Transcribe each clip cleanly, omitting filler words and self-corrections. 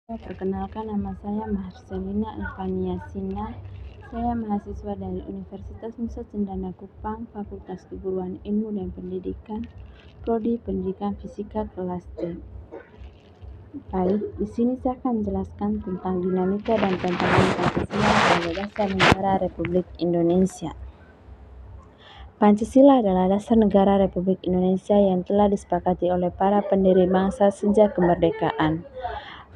Perkenalkan, nama saya Marcelina Elvania Sina. Saya mahasiswa dari Universitas Nusa Cendana Kupang, Fakultas Keguruan Ilmu dan Pendidikan, Prodi Pendidikan Fisika kelas D. Baik, di sini saya akan menjelaskan tentang dinamika dan tantangan Pancasila sebagai dasar negara Republik Indonesia. Pancasila adalah dasar negara Republik Indonesia yang telah disepakati oleh para pendiri bangsa sejak kemerdekaan.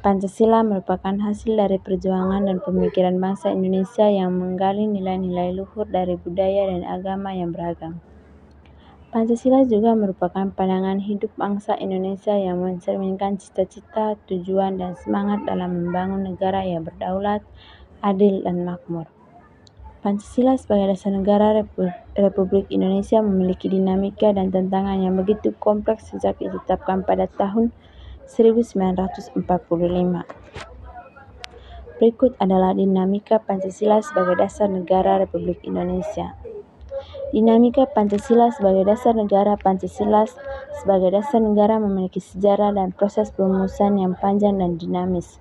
Pancasila merupakan hasil dari perjuangan dan pemikiran bangsa Indonesia yang menggali nilai-nilai luhur dari budaya dan agama yang beragam. Pancasila juga merupakan pandangan hidup bangsa Indonesia yang mencerminkan cita-cita, tujuan, dan semangat dalam membangun negara yang berdaulat, adil, dan makmur. Pancasila sebagai dasar negara Republik Indonesia memiliki dinamika dan tantangan yang begitu kompleks sejak ditetapkan pada tahun 1945. Berikut adalah dinamika Pancasila sebagai dasar negara Republik Indonesia. Dinamika Pancasila sebagai dasar negara. Pancasila sebagai dasar negara memiliki sejarah dan proses perumusan yang panjang dan dinamis.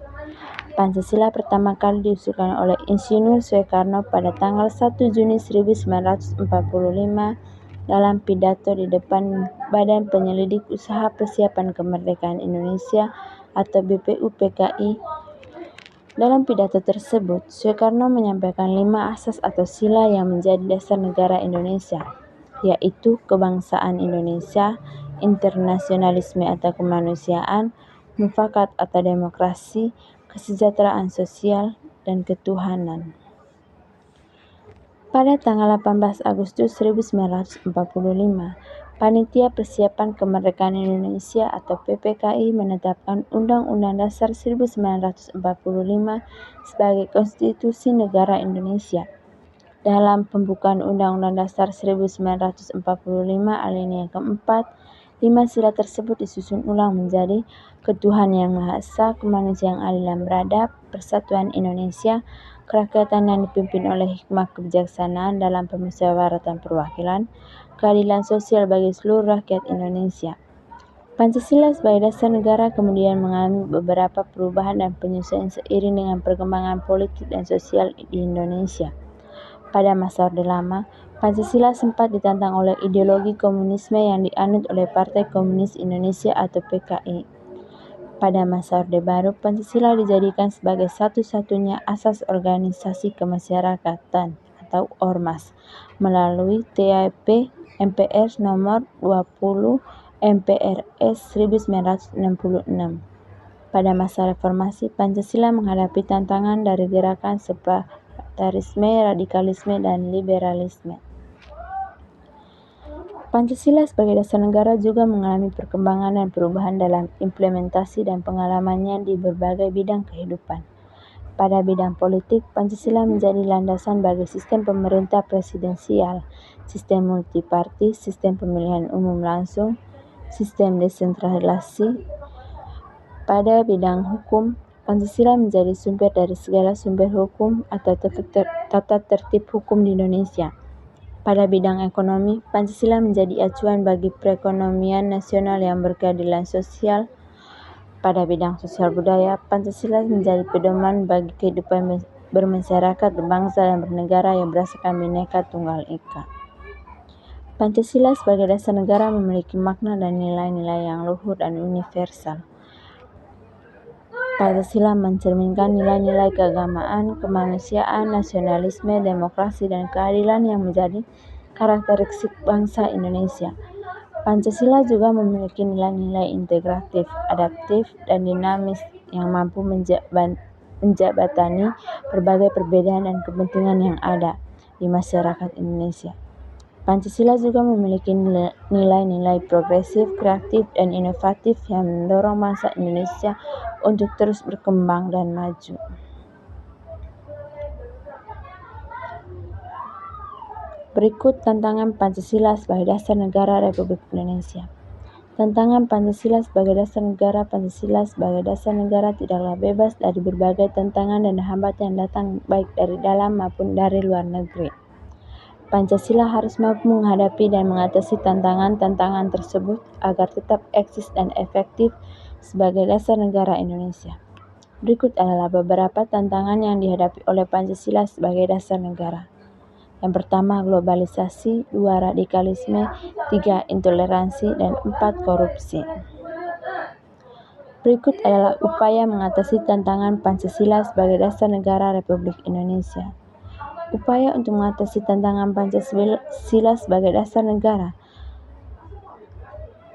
Pancasila pertama kali diusulkan oleh Insinyur Soekarno pada tanggal 1 Juni 1945 dalam pidato di depan Badan Penyelidik Usaha Persiapan Kemerdekaan Indonesia atau BPUPKI. Dalam pidato tersebut, Soekarno menyampaikan 5 asas atau sila yang menjadi dasar negara Indonesia, yaitu kebangsaan Indonesia, internasionalisme atau kemanusiaan, mufakat atau demokrasi, kesejahteraan sosial, dan ketuhanan. Pada tanggal 18 Agustus 1945, Panitia Persiapan Kemerdekaan Indonesia atau PPKI menetapkan Undang-Undang Dasar 1945 sebagai Konstitusi Negara Indonesia. Dalam pembukaan Undang-Undang Dasar 1945 alinea keempat, 5 sila tersebut disusun ulang menjadi Ketuhanan yang Maha Esa, kemanusiaan yang adil dan beradab, persatuan Indonesia, kerakyatan yang dipimpin oleh hikmah kebijaksanaan dalam permusyawaratan perwakilan, keadilan sosial bagi seluruh rakyat Indonesia. Pancasila sebagai dasar negara kemudian mengalami beberapa perubahan dan penyesuaian seiring dengan perkembangan politik dan sosial di Indonesia. Pada masa Orde Lama, Pancasila sempat ditantang oleh ideologi komunisme yang dianut oleh Partai Komunis Indonesia atau PKI. Pada masa Orde Baru, Pancasila dijadikan sebagai satu-satunya asas organisasi kemasyarakatan atau Ormas melalui TAP MPR nomor 20 MPRS 1966. Pada masa reformasi, Pancasila menghadapi tantangan dari gerakan separatarisme, radikalisme, dan liberalisme. Pancasila sebagai dasar negara juga mengalami perkembangan dan perubahan dalam implementasi dan pengalamannya di berbagai bidang kehidupan. Pada bidang politik, Pancasila menjadi landasan bagi sistem pemerintah presidensial, sistem multiparti, sistem pemilihan umum langsung, sistem desentralisasi. Pada bidang hukum, Pancasila menjadi sumber dari segala sumber hukum atau tata tertib hukum di Indonesia. Pada bidang ekonomi, Pancasila menjadi acuan bagi perekonomian nasional yang berkeadilan sosial. Pada bidang sosial budaya, Pancasila menjadi pedoman bagi kehidupan bermasyarakat, berbangsa, dan bernegara yang berdasarkan Bhinneka Tunggal Ika. Pancasila sebagai dasar negara memiliki makna dan nilai-nilai yang luhur dan universal. Pancasila mencerminkan nilai-nilai keagamaan, kemanusiaan, nasionalisme, demokrasi, dan keadilan yang menjadi karakteristik bangsa Indonesia. Pancasila juga memiliki nilai-nilai integratif, adaptif, dan dinamis yang mampu menjembatani berbagai perbedaan dan kepentingan yang ada di masyarakat Indonesia. Pancasila juga memiliki nilai-nilai progresif, kreatif, dan inovatif yang mendorong bangsa Indonesia untuk terus berkembang dan maju. Berikut tantangan Pancasila sebagai dasar negara Republik Indonesia. Tantangan Pancasila sebagai dasar negara. Pancasila sebagai dasar negara tidaklah bebas dari berbagai tantangan dan hambatan yang datang baik dari dalam maupun dari luar negeri. Pancasila harus mampu menghadapi dan mengatasi tantangan-tantangan tersebut agar tetap eksis dan efektif sebagai dasar negara Indonesia. Berikut adalah beberapa tantangan yang dihadapi oleh Pancasila sebagai dasar negara. Yang pertama, globalisasi, 2, radikalisme, 3, intoleransi, dan 4, korupsi. Berikut adalah upaya mengatasi tantangan Pancasila sebagai dasar negara Republik Indonesia. Upaya untuk mengatasi tantangan Pancasila sebagai dasar negara.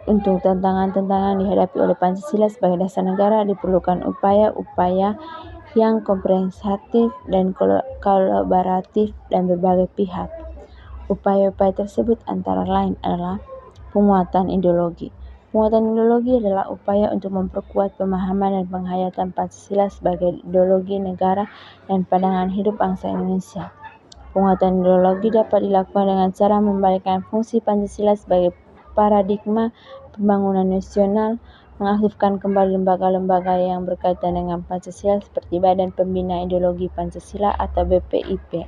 Untuk tantangan-tantangan dihadapi oleh Pancasila sebagai dasar negara diperlukan upaya-upaya yang komprehensif dan kolaboratif dan berbagai pihak. Upaya-upaya tersebut antara lain adalah penguatan ideologi. Penguatan ideologi adalah upaya untuk memperkuat pemahaman dan penghayatan Pancasila sebagai ideologi negara dan pandangan hidup bangsa Indonesia. Penguatan ideologi dapat dilakukan dengan cara membalikkan fungsi Pancasila sebagai paradigma pembangunan nasional, mengaktifkan kembali lembaga-lembaga yang berkaitan dengan Pancasila seperti Badan Pembina Ideologi Pancasila atau BPIP,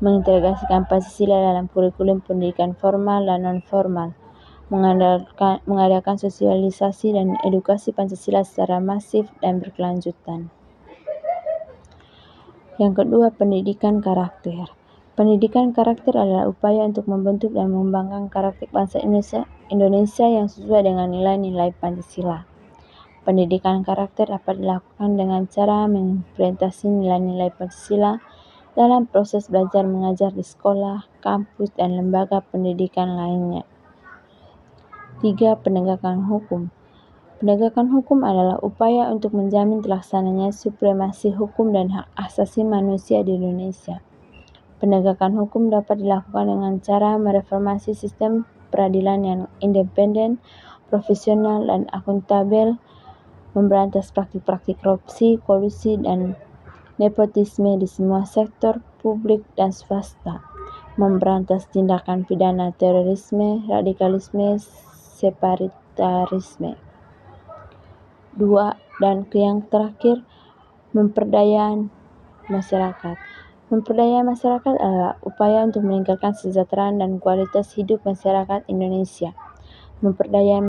mengintegrasikan Pancasila dalam kurikulum pendidikan formal dan non-formal, mengadakan sosialisasi dan edukasi Pancasila secara masif dan berkelanjutan. Yang kedua, pendidikan karakter. Pendidikan karakter adalah upaya untuk membentuk dan mengembangkan karakter bangsa Indonesia yang sesuai dengan nilai-nilai Pancasila. Pendidikan karakter dapat dilakukan dengan cara mengimplementasi nilai-nilai Pancasila dalam proses belajar mengajar di sekolah, kampus, dan lembaga pendidikan lainnya. 3. Penegakan hukum. Penegakan hukum adalah upaya untuk menjamin terlaksananya supremasi hukum dan hak asasi manusia di Indonesia. Penegakan hukum dapat dilakukan dengan cara mereformasi sistem peradilan yang independen, profesional, dan akuntabel, memberantas praktik-praktik korupsi, kolusi, dan nepotisme di semua sektor publik dan swasta, memberantas tindakan pidana terorisme, radikalisme, separitarisme. 2. Dan yang terakhir, pemberdayaan masyarakat. Pemberdayaan masyarakat adalah upaya untuk meningkatkan kesejahteraan dan kualitas hidup masyarakat Indonesia. Pemberdayaan